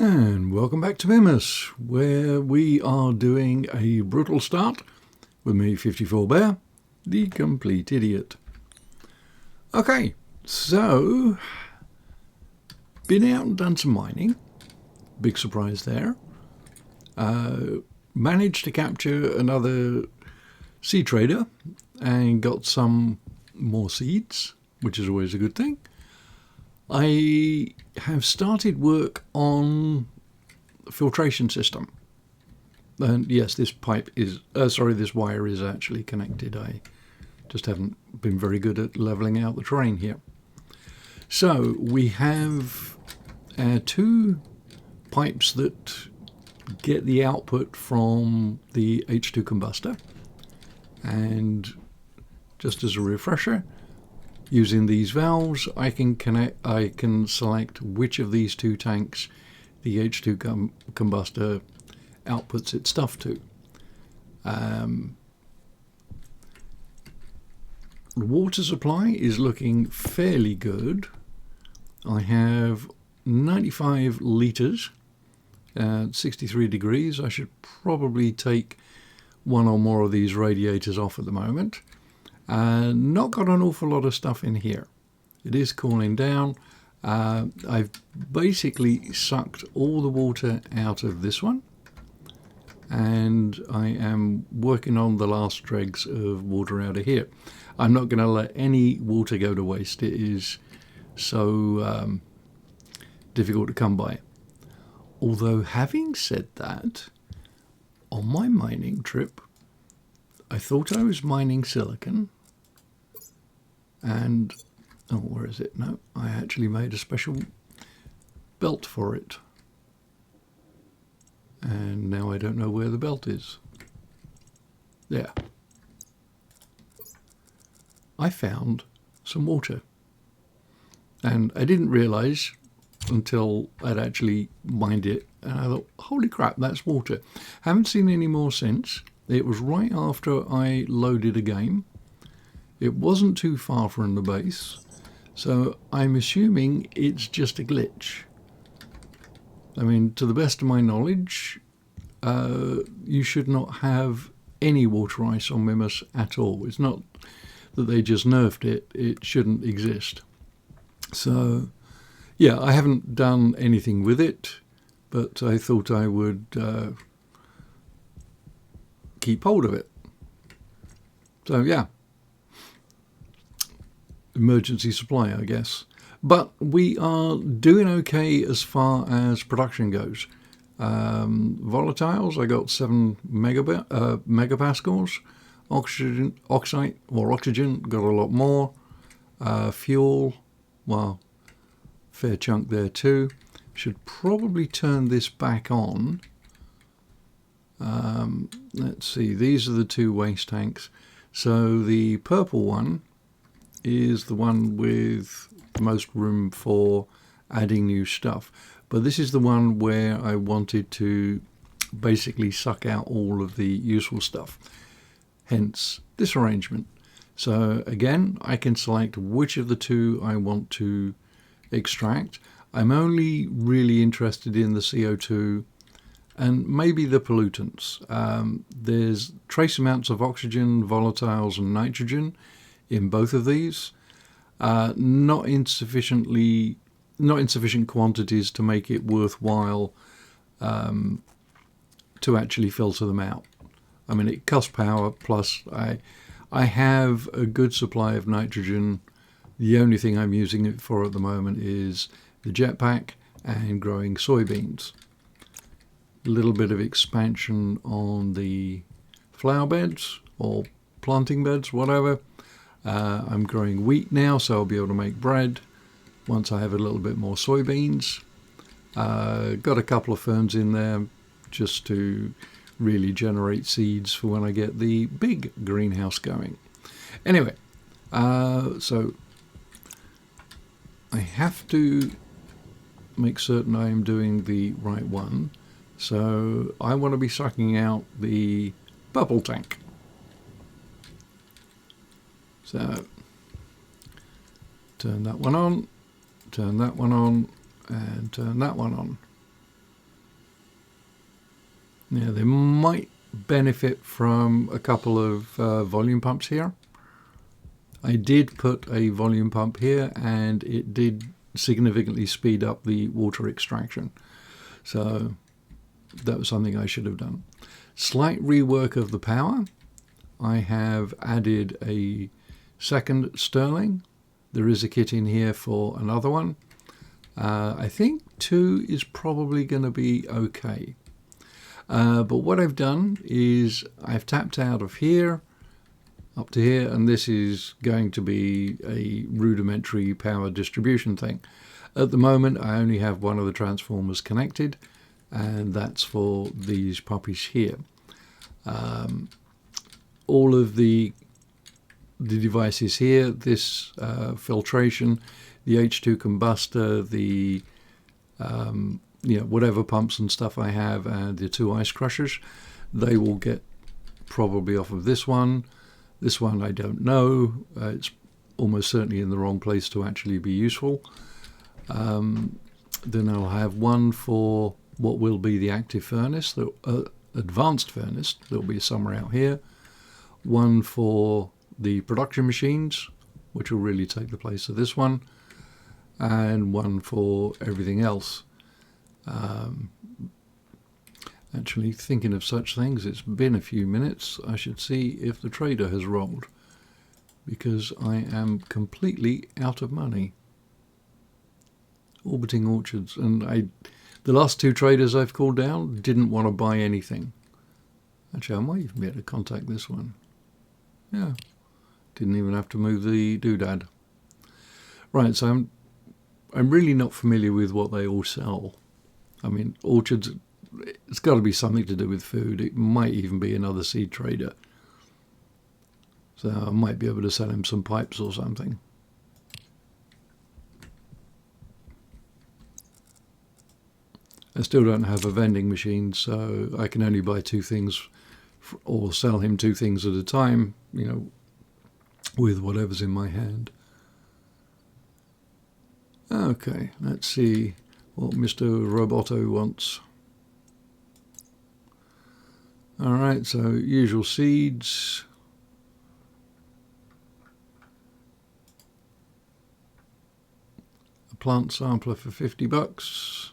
And welcome back to Mimas, where we are doing a brutal start with me, 54 Bear, the complete idiot. Okay, so been out and done some mining. Big surprise there. Managed to capture another seed trader and got some more seeds, which is always a good thing. I have started work on the filtration system. And yes, this this wire is actually connected. I just haven't been very good at leveling out the terrain here. So we have two pipes that get the output from the H2 combustor. And just as a refresher, using these valves, I can select which of these two tanks the H2 combustor outputs its stuff to. The water supply is looking fairly good. I have 95 litres at 63 degrees. I should probably take one or more of these radiators off at the moment. Not got an awful lot of stuff in here. It is cooling down. I've basically sucked all the water out of this one, and I am working on the last dregs of water out of here. I'm not going to let any water go to waste. It is so difficult to come by. Although, having said that, on my mining trip, I thought I was mining silicon, and oh, where is it? No, I actually made a special belt for it, and now I don't know where the belt is. There. I found some water, and I didn't realize until I'd actually mined it, and I thought, holy crap, that's water. Haven't seen any more since. It was right after I loaded a game. It wasn't too far from the base, so I'm assuming it's just a glitch. I mean, to the best of my knowledge, you should not have any water ice on Mimas at all. It's not that they just nerfed it, it shouldn't exist. So, yeah, I haven't done anything with it, but I thought I would keep hold of it. So yeah, emergency supply, I guess. But we are doing okay as far as production goes. Volatiles, I got 7 megapascals. Oxygen, got a lot more. Fuel, well, fair chunk there too. Should probably turn this back on. Let's see, these are the two waste tanks. So the purple one is the one with the most room for adding new stuff. But this is the one where I wanted to basically suck out all of the useful stuff. Hence this arrangement. So again, I can select which of the two I want to extract. I'm only really interested in the CO2 and maybe the pollutants. There's trace amounts of oxygen, volatiles and nitrogen in both of these. Not in sufficient quantities to make it worthwhile to actually filter them out. I mean, it costs power, plus I have a good supply of nitrogen. The only thing I'm using it for at the moment is the jetpack and growing soybeans. A little bit of expansion on the flower beds or planting beds, whatever. I'm growing wheat now, so I'll be able to make bread once I have a little bit more soybeans. Got a couple of ferns in there just to really generate seeds for when I get the big greenhouse going. Anyway, so I have to make certain I am doing the right one. So I want to be sucking out the bubble tank. So turn that one on, turn that one on, and turn that one on. Now they might benefit from a couple of volume pumps here. I did put a volume pump here and it did significantly speed up the water extraction. So that was something I should have done. Slight rework of the power. I have added a second Stirling. There is a kit in here for another one. I think 2 is probably going to be okay. But what I've done is I've tapped out of here up to here, and this is going to be a rudimentary power distribution thing. At the moment I only have one of the transformers connected, and that's for these puppies here. All of the devices here, this filtration, the H2 combustor, the whatever pumps and stuff I have, and the 2 ice crushers, they will get probably off of this one. This one I don't know. It's almost certainly in the wrong place to actually be useful. Then I'll have one for what will be the active furnace, the advanced furnace. There'll be somewhere out here. One for the production machines, which will really take the place of this one, and one for everything else. Actually, thinking of such things, it's been a few minutes. I should see if the trader has rolled, because I am completely out of money. Orbiting Orchards, and the last 2 traders I've called down didn't want to buy anything. Actually, I might even be able to contact this one. Yeah, didn't even have to move the doodad. Right, so I'm really not familiar with what they all sell. I mean, Orchards, it's got to be something to do with food. It might even be another seed trader. So I might be able to sell him some pipes or something. I still don't have a vending machine, so I can only buy 2 things or sell him 2 things at a time, with whatever's in my hand. Okay, let's see what Mr. Roboto wants. Alright, so usual seeds. A plant sampler for $50.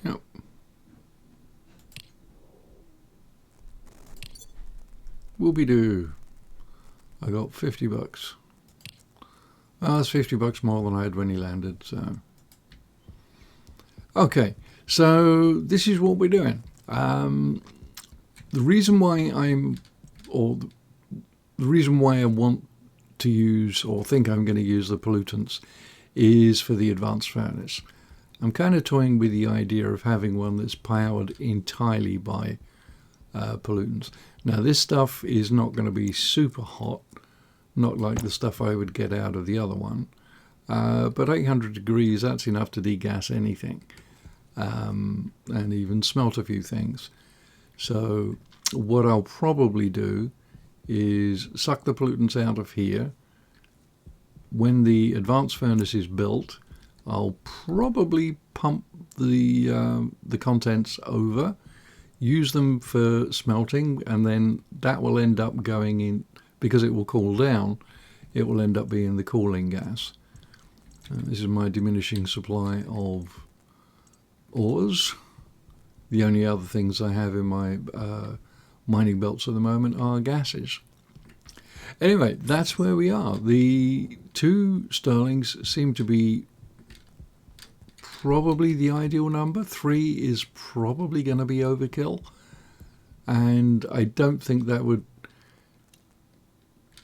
Yep. Whoopie-doo. I got $50. Well, that's $50 more than I had when he landed, so... Okay, so this is what we're doing. The reason why the reason why I want to use, or think I'm going to use, the pollutants is for the advanced furnace. I'm kind of toying with the idea of having one that's powered entirely by pollutants. Now, this stuff is not going to be super hot, not like the stuff I would get out of the other one, but 800 degrees, that's enough to degas anything. And even smelt a few things. So what I'll probably do is suck the pollutants out of here. When the advanced furnace is built, I'll probably pump the contents over, use them for smelting, and then that will end up going in, because it will cool down, it will end up being the cooling gas. This is my diminishing supply of ores. The only other things I have in my mining belts at the moment are gases. Anyway, that's where we are. The 2 Stirlings seem to be probably the ideal number. 3 is probably going to be overkill, and I don't think that would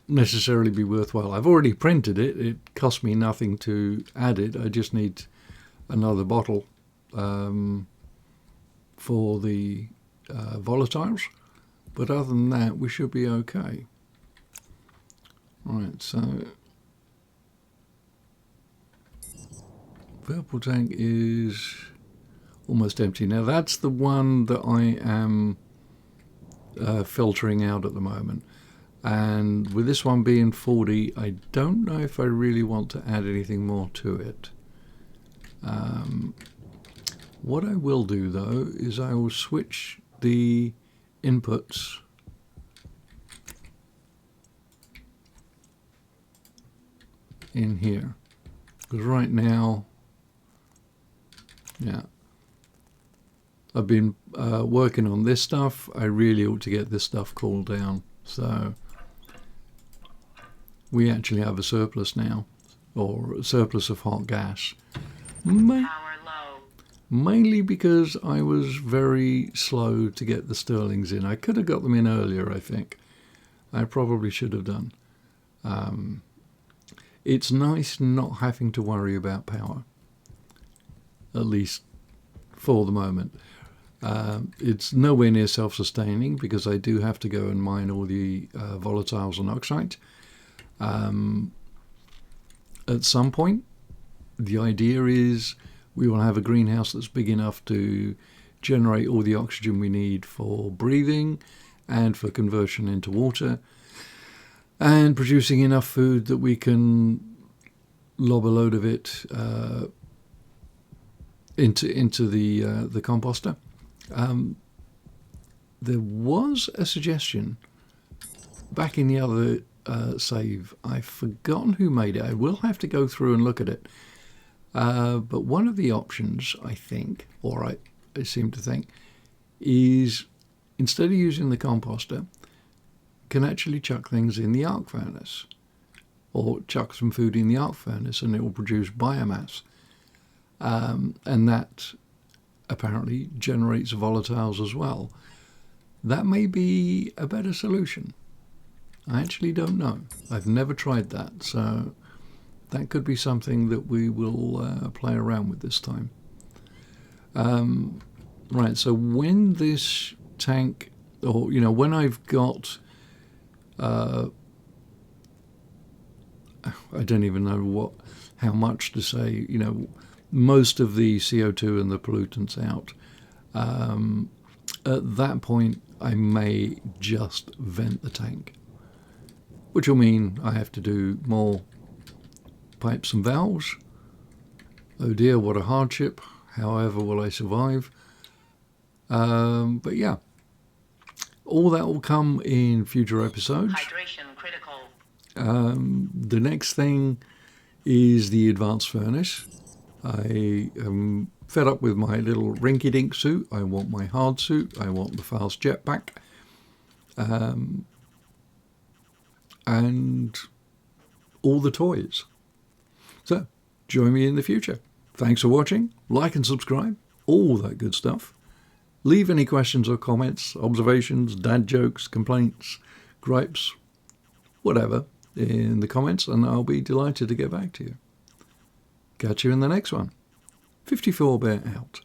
necessarily be worthwhile. I've already printed it. It cost me nothing to add it. I just need another bottle for the volatiles, but other than that we should be okay. Right, so purple tank is almost empty. Now that's the one that I am filtering out at the moment, and with this one being 40, I don't know if I really want to add anything more to it. What I will do though is I will switch the inputs in here, because right now, yeah, I've been working on this stuff. I really ought to get this stuff cooled down. So we actually have a surplus now, or a surplus of hot gas. Mainly because I was very slow to get the Sterlings in. I could have got them in earlier, I think. I probably should have done. It's nice not having to worry about power, at least for the moment. It's nowhere near self-sustaining because I do have to go and mine all the volatiles and oxide. At some point, the idea is we will have a greenhouse that's big enough to generate all the oxygen we need for breathing and for conversion into water, and producing enough food that we can lob a load of it into the composter. There was a suggestion back in the other save. I've forgotten who made it. I will have to go through and look at it. But one of the options, I think, or I seem to think, is instead of using the composter, can actually chuck things in the arc furnace, or chuck some food in the arc furnace, and it will produce biomass. And that apparently generates volatiles as well. That may be a better solution. I actually don't know. I've never tried that, so that could be something that we will play around with this time. Right, so when this tank, or when I've got, I don't even know how much to say, most of the CO2 and the pollutants out. At that point, I may just vent the tank, which will mean I have to do more pipes and valves. Oh dear, what a hardship. However will I survive? But yeah, all that will come in future episodes. Hydration critical. The next thing is the advanced furnace. I am fed up with my little rinky-dink suit. I want my hard suit. I want the fast jetpack. And all the toys. So, join me in the future. Thanks for watching. Like and subscribe. All that good stuff. Leave any questions or comments, observations, dad jokes, complaints, gripes, whatever, in the comments, and I'll be delighted to get back to you. Catch you in the next one. 54 Bear out.